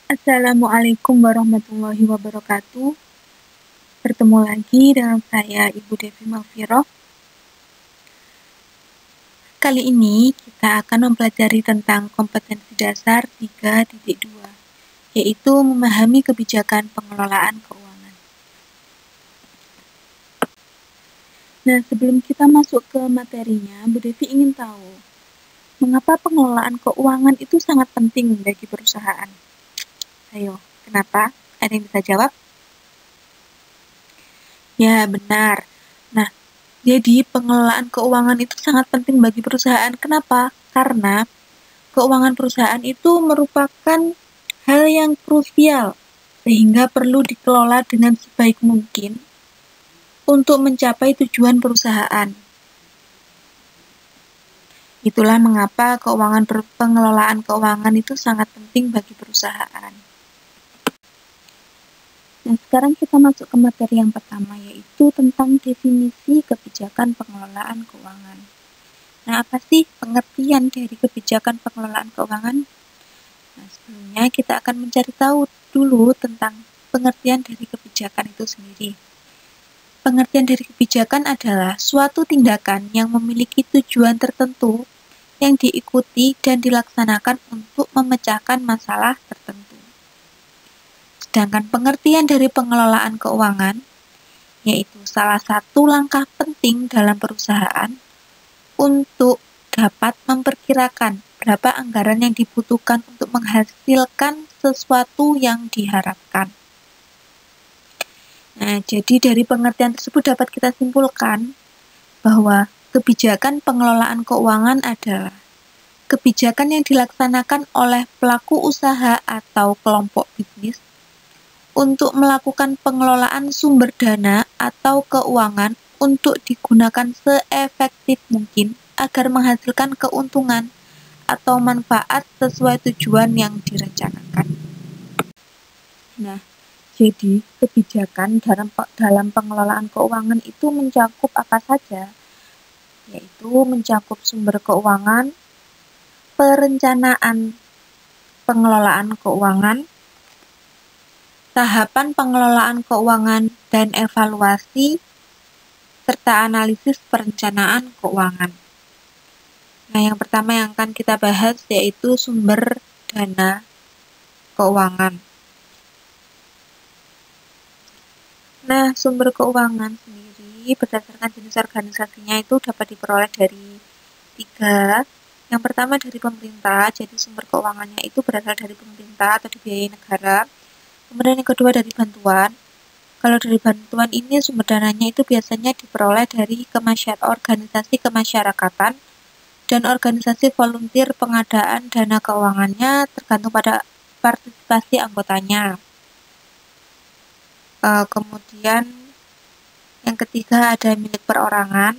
Assalamualaikum warahmatullahi wabarakatuh. Bertemu lagi dengan saya Ibu Devi Malfiroh. Kali ini kita akan mempelajari tentang kompetensi dasar 3.2, yaitu memahami kebijakan pengelolaan keuangan. Nah, sebelum kita masuk ke materinya, Bu Devi ingin tahu, mengapa pengelolaan keuangan itu sangat penting bagi perusahaan? Ayo, kenapa? Ada yang bisa jawab? Ya, benar. Nah, jadi pengelolaan keuangan itu sangat penting bagi perusahaan. Kenapa? Karena keuangan perusahaan itu merupakan hal yang krusial, sehingga perlu dikelola dengan sebaik mungkin untuk mencapai tujuan perusahaan. Itulah mengapa pengelolaan keuangan itu sangat penting bagi perusahaan. Nah, sekarang kita masuk ke materi yang pertama, yaitu tentang definisi kebijakan pengelolaan keuangan. Nah, apa sih pengertian dari kebijakan pengelolaan keuangan? Nah, sebelumnya kita akan mencari tahu dulu tentang pengertian dari kebijakan itu sendiri. Pengertian dari kebijakan adalah suatu tindakan yang memiliki tujuan tertentu yang diikuti dan dilaksanakan untuk memecahkan masalah tertentu. Sedangkan pengertian dari pengelolaan keuangan yaitu salah satu langkah penting dalam perusahaan untuk dapat memperkirakan berapa anggaran yang dibutuhkan untuk menghasilkan sesuatu yang diharapkan. Nah, jadi dari pengertian tersebut dapat kita simpulkan bahwa kebijakan pengelolaan keuangan adalah kebijakan yang dilaksanakan oleh pelaku usaha atau kelompok bisnis untuk melakukan pengelolaan sumber dana atau keuangan untuk digunakan seefektif mungkin agar menghasilkan keuntungan atau manfaat sesuai tujuan yang direncanakan. Nah, jadi kebijakan dalam pengelolaan keuangan itu mencakup apa saja? Yaitu mencakup sumber keuangan, perencanaan pengelolaan keuangan, tahapan pengelolaan keuangan dan evaluasi, serta analisis perencanaan keuangan. Nah, yang pertama yang akan kita bahas yaitu sumber dana keuangan. Nah, sumber keuangan sendiri berdasarkan jenis organisasinya itu dapat diperoleh dari 3. Yang pertama dari pemerintah, jadi sumber keuangannya itu berasal dari pemerintah atau dibiayai negara. Kemudian yang kedua dari bantuan. Kalau dari bantuan ini sumber dananya itu biasanya diperoleh dari organisasi kemasyarakatan dan organisasi volunteer. Pengadaan dana keuangannya tergantung pada partisipasi anggotanya. Kemudian yang ketiga ada milik perorangan.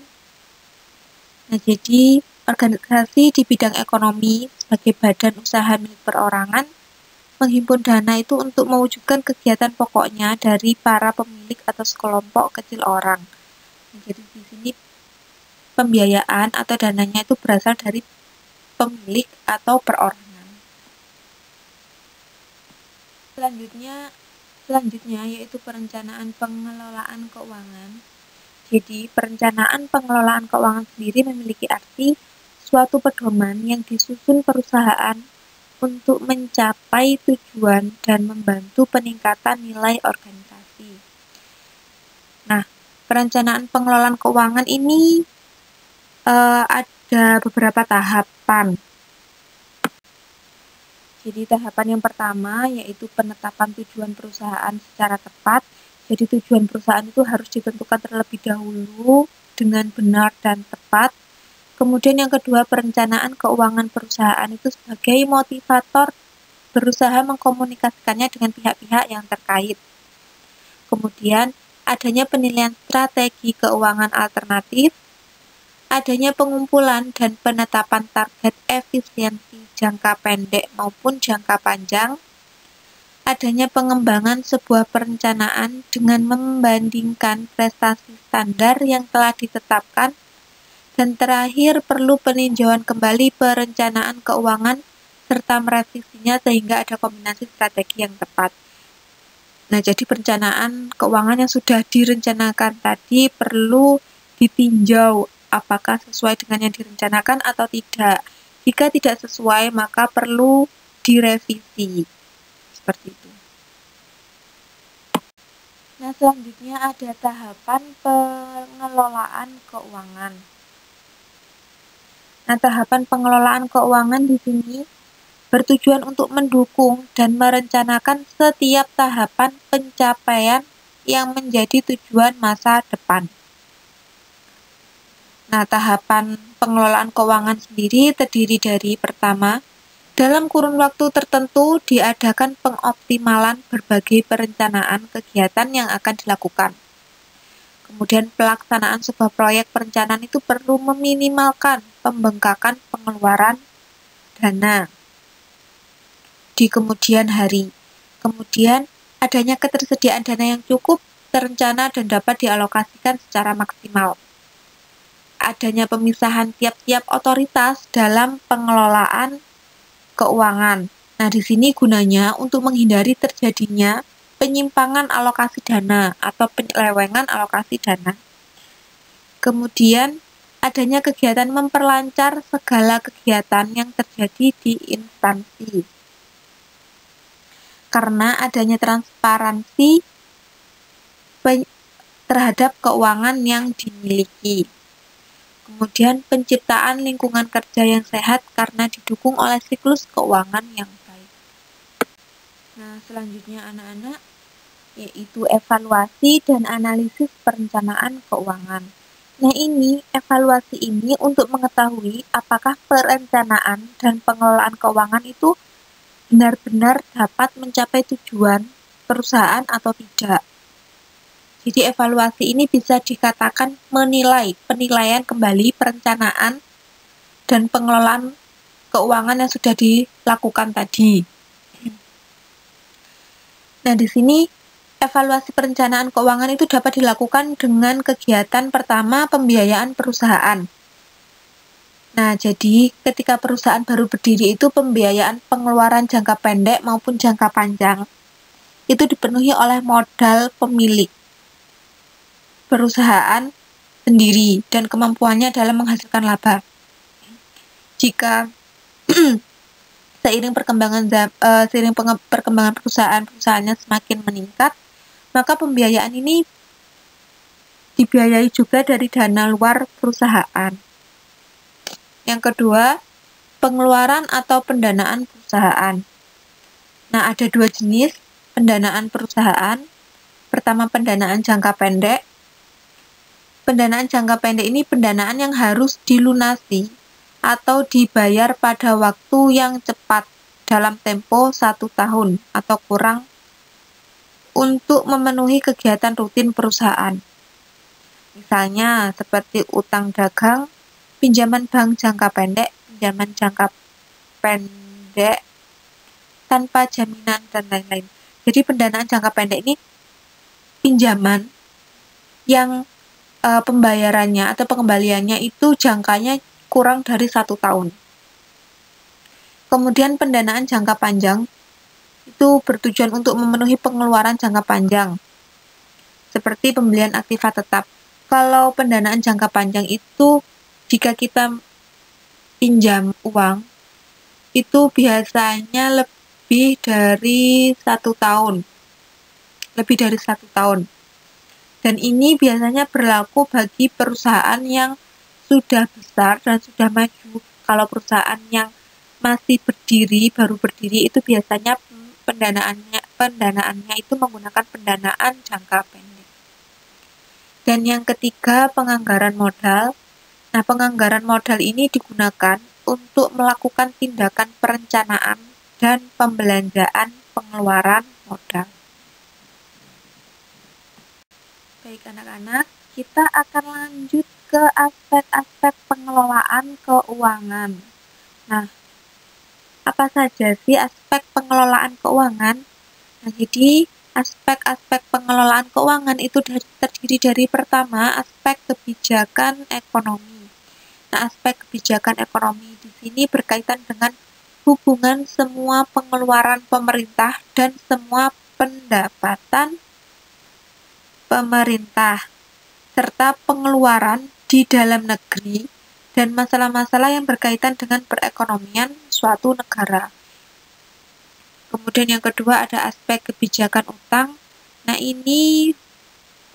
Nah, jadi organisasi di bidang ekonomi sebagai badan usaha milik perorangan menghimpun dana itu untuk mewujudkan kegiatan pokoknya dari para pemilik atau sekelompok kecil orang. Nah, jadi di sini pembiayaan atau dananya itu berasal dari pemilik atau perorangan. Selanjutnya yaitu perencanaan pengelolaan keuangan. Jadi perencanaan pengelolaan keuangan sendiri memiliki arti suatu pedoman yang disusun perusahaan untuk mencapai tujuan dan membantu peningkatan nilai organisasi. Nah, perencanaan pengelolaan keuangan ini ada beberapa tahapan. Jadi tahapan yang pertama yaitu penetapan tujuan perusahaan secara tepat. Jadi tujuan perusahaan itu harus ditentukan terlebih dahulu dengan benar dan tepat. Kemudian yang kedua, perencanaan keuangan perusahaan itu sebagai motivator berusaha mengkomunikasikannya dengan pihak-pihak yang terkait. Kemudian adanya penilaian strategi keuangan alternatif, adanya pengumpulan dan penetapan target efisiensi jangka pendek maupun jangka panjang, adanya pengembangan sebuah perencanaan dengan membandingkan prestasi standar yang telah ditetapkan, dan terakhir perlu peninjauan kembali perencanaan keuangan serta merevisinya sehingga ada kombinasi strategi yang tepat. Nah, jadi perencanaan keuangan yang sudah direncanakan tadi perlu ditinjau apakah sesuai dengan yang direncanakan atau tidak. Jika tidak sesuai, maka perlu direvisi. Seperti itu. Nah, selanjutnya ada tahapan pengelolaan keuangan. Nah, tahapan pengelolaan keuangan di sini bertujuan untuk mendukung dan merencanakan setiap tahapan pencapaian yang menjadi tujuan masa depan. Nah, tahapan pengelolaan keuangan sendiri terdiri dari pertama, dalam kurun waktu tertentu diadakan pengoptimalan berbagai perencanaan kegiatan yang akan dilakukan. Kemudian pelaksanaan sebuah proyek perencanaan itu perlu meminimalkan pembengkakan pengeluaran dana di kemudian hari. Kemudian adanya ketersediaan dana yang cukup, terencana dan dapat dialokasikan secara maksimal. Adanya pemisahan tiap-tiap otoritas dalam pengelolaan keuangan. Nah, di sini gunanya untuk menghindari terjadinya penyimpangan alokasi dana atau penyelewengan alokasi dana. Kemudian, adanya kegiatan memperlancar segala kegiatan yang terjadi di instansi. Karena adanya transparansi terhadap keuangan yang dimiliki. Kemudian penciptaan lingkungan kerja yang sehat karena didukung oleh siklus keuangan yang baik. Nah, selanjutnya anak-anak, yaitu evaluasi dan analisis perencanaan keuangan. Nah, evaluasi ini untuk mengetahui apakah perencanaan dan pengelolaan keuangan itu benar-benar dapat mencapai tujuan perusahaan atau tidak. Jadi evaluasi ini bisa dikatakan penilaian kembali perencanaan dan pengelolaan keuangan yang sudah dilakukan tadi. Nah, di sini evaluasi perencanaan keuangan itu dapat dilakukan dengan kegiatan pertama pembiayaan perusahaan. Nah, jadi ketika perusahaan baru berdiri itu pembiayaan pengeluaran jangka pendek maupun jangka panjang itu dipenuhi oleh modal pemilik perusahaan sendiri dan kemampuannya dalam menghasilkan laba. Jika seiring perkembangan perusahaannya semakin meningkat, maka pembiayaan ini dibiayai juga dari dana luar perusahaan. Yang kedua, pengeluaran atau pendanaan perusahaan. Nah, ada dua jenis pendanaan perusahaan. Pertama, pendanaan jangka pendek. Pendanaan jangka pendek ini pendanaan yang harus dilunasi atau dibayar pada waktu yang cepat dalam tempo 1 tahun atau kurang untuk memenuhi kegiatan rutin perusahaan. Misalnya seperti utang dagang, pinjaman bank jangka pendek, pinjaman jangka pendek tanpa jaminan, dan lain-lain. Jadi pendanaan jangka pendek ini pinjaman yang pembayarannya atau pengembaliannya itu jangkanya kurang dari 1 tahun. Kemudian pendanaan jangka panjang itu bertujuan untuk memenuhi pengeluaran jangka panjang, seperti pembelian aktiva tetap. Kalau pendanaan jangka panjang itu, jika kita pinjam uang, itu biasanya lebih dari 1 tahun. Lebih dari 1 tahun. Dan ini biasanya berlaku bagi perusahaan yang sudah besar dan sudah maju. Kalau perusahaan yang masih baru berdiri itu biasanya pendanaannya itu menggunakan pendanaan jangka pendek. Dan yang ketiga, penganggaran modal. Nah, penganggaran modal ini digunakan untuk melakukan tindakan perencanaan dan pembelanjaan pengeluaran modal. Baik anak-anak, kita akan lanjut ke aspek-aspek pengelolaan keuangan. Nah, apa saja sih aspek pengelolaan keuangan? Nah, jadi aspek-aspek pengelolaan keuangan itu terdiri dari pertama, aspek kebijakan ekonomi. Nah, aspek kebijakan ekonomi di sini berkaitan dengan hubungan semua pengeluaran pemerintah dan semua pendapatan pemerintah, serta pengeluaran di dalam negeri dan masalah-masalah yang berkaitan dengan perekonomian suatu negara. Kemudian yang kedua ada aspek kebijakan utang. Nah, ini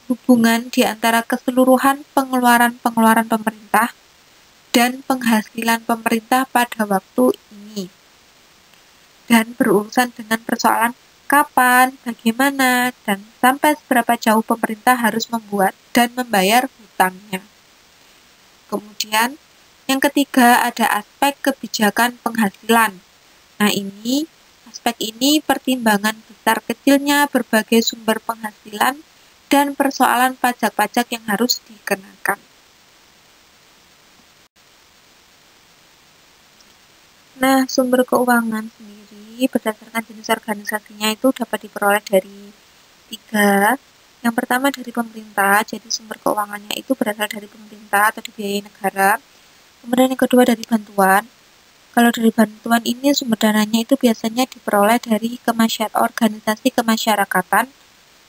hubungan di antara keseluruhan pengeluaran-pengeluaran pemerintah dan penghasilan pemerintah pada waktu ini. Dan berurusan dengan persoalan kapan, bagaimana, dan sampai seberapa jauh pemerintah harus membuat dan membayar hutangnya. Kemudian, yang ketiga ada aspek kebijakan penghasilan. Nah, aspek ini pertimbangan besar kecilnya berbagai sumber penghasilan dan persoalan pajak-pajak yang harus dikenakan. Nah, sumber keuangan sendiri berdasarkan jenis organisasinya itu dapat diperoleh dari 3. Yang pertama dari pemerintah, jadi sumber keuangannya itu berasal dari pemerintah atau dibiayai negara. Kemudian yang kedua dari bantuan. Kalau dari bantuan ini sumber dananya itu biasanya diperoleh dari organisasi kemasyarakatan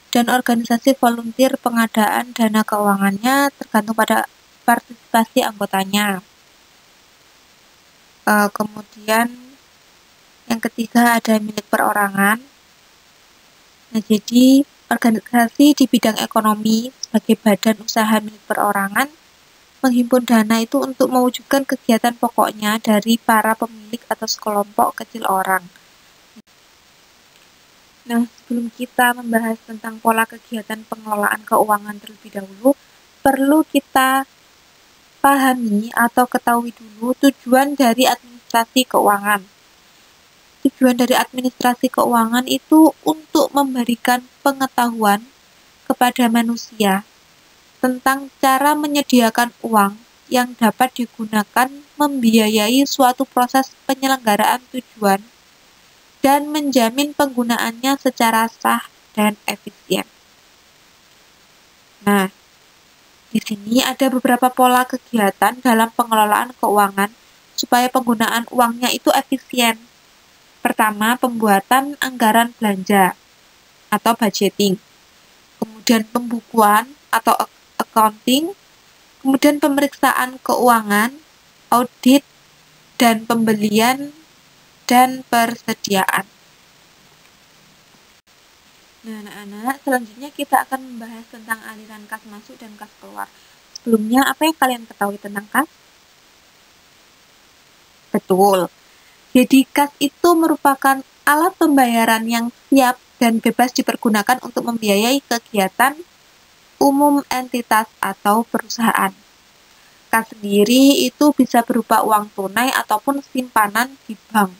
dan organisasi volunteer. Pengadaan dana keuangannya tergantung pada partisipasi anggotanya. Kemudian yang ketiga ada milik perorangan. Nah, jadi organisasi di bidang ekonomi sebagai badan usaha milik perorangan menghimpun dana itu untuk mewujudkan kegiatan pokoknya dari para pemilik atau sekelompok kecil orang. Nah, sebelum kita membahas tentang pola kegiatan pengelolaan keuangan terlebih dahulu, perlu kita pahami atau ketahui dulu tujuan dari administrasi keuangan. Tujuan dari administrasi keuangan itu untuk memberikan pengetahuan kepada manusia tentang cara menyediakan uang yang dapat digunakan membiayai suatu proses penyelenggaraan tujuan dan menjamin penggunaannya secara sah dan efisien. Nah, di sini ada beberapa pola kegiatan dalam pengelolaan keuangan supaya penggunaan uangnya itu efisien. Pertama, pembuatan anggaran belanja atau budgeting. Kemudian pembukuan atau accounting. Kemudian pemeriksaan keuangan, audit, dan pembelian dan persediaan. Nah, anak-anak, selanjutnya kita akan membahas tentang aliran kas masuk dan kas keluar. Sebelumnya, apa yang kalian ketahui tentang kas? Betul. Jadi, kas itu merupakan alat pembayaran yang siap dan bebas dipergunakan untuk membiayai kegiatan umum entitas atau perusahaan. Kas sendiri itu bisa berupa uang tunai ataupun simpanan di bank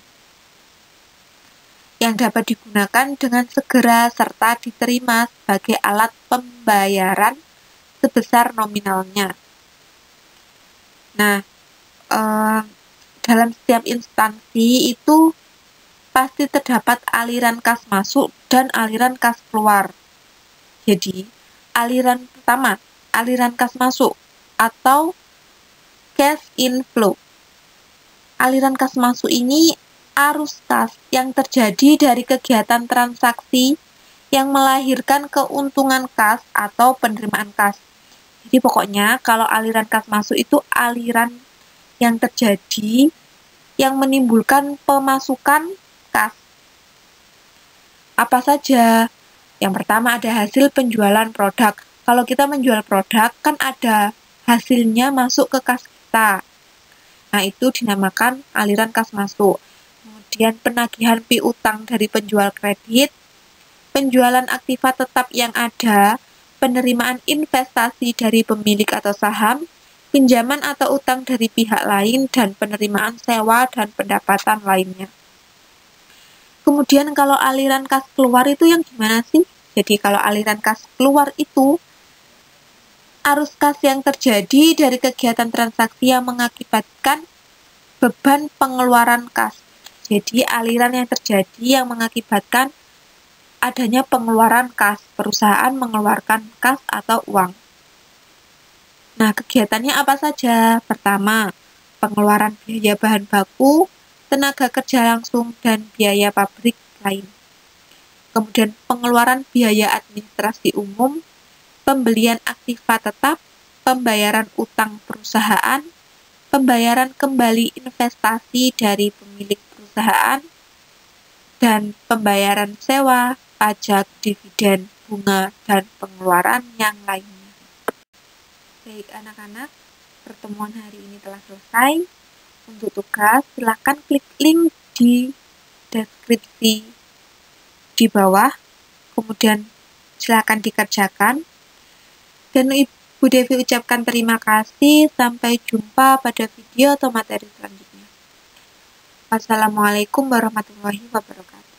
yang dapat digunakan dengan segera serta diterima sebagai alat pembayaran sebesar nominalnya. Nah, dalam setiap instansi itu pasti terdapat aliran kas masuk dan aliran kas keluar. Jadi, aliran pertama, aliran kas masuk atau cash inflow. Aliran kas masuk ini arus kas yang terjadi dari kegiatan transaksi yang melahirkan keuntungan kas atau penerimaan kas. Jadi pokoknya kalau aliran kas masuk itu aliran yang terjadi yang menimbulkan pemasukan kas. Apa saja? Yang pertama ada hasil penjualan produk. Kalau kita menjual produk kan ada hasilnya masuk ke kas kita. Nah, itu dinamakan aliran kas masuk. Kemudian penagihan piutang dari penjual kredit, penjualan aktiva tetap yang ada, penerimaan investasi dari pemilik atau saham, pinjaman atau utang dari pihak lain, dan penerimaan sewa dan pendapatan lainnya. Kemudian kalau aliran kas keluar itu yang gimana sih? Jadi kalau aliran kas keluar itu arus kas yang terjadi dari kegiatan transaksi yang mengakibatkan beban pengeluaran kas. Jadi aliran yang terjadi yang mengakibatkan adanya pengeluaran kas, perusahaan mengeluarkan kas atau uang. Nah, kegiatannya apa saja? Pertama, pengeluaran biaya bahan baku, tenaga kerja langsung, dan biaya pabrik lain. Kemudian pengeluaran biaya administrasi umum, pembelian aktiva tetap, pembayaran utang perusahaan, pembayaran kembali investasi dari pemilik perusahaan, dan pembayaran sewa, pajak, dividen, bunga, dan pengeluaran yang lainnya. Baik anak-anak, pertemuan hari ini telah selesai. Untuk tugas, silakan klik link di deskripsi di bawah, kemudian silakan dikerjakan. Dan Ibu Devi ucapkan terima kasih, sampai jumpa pada video atau materi selanjutnya. Wassalamualaikum warahmatullahi wabarakatuh.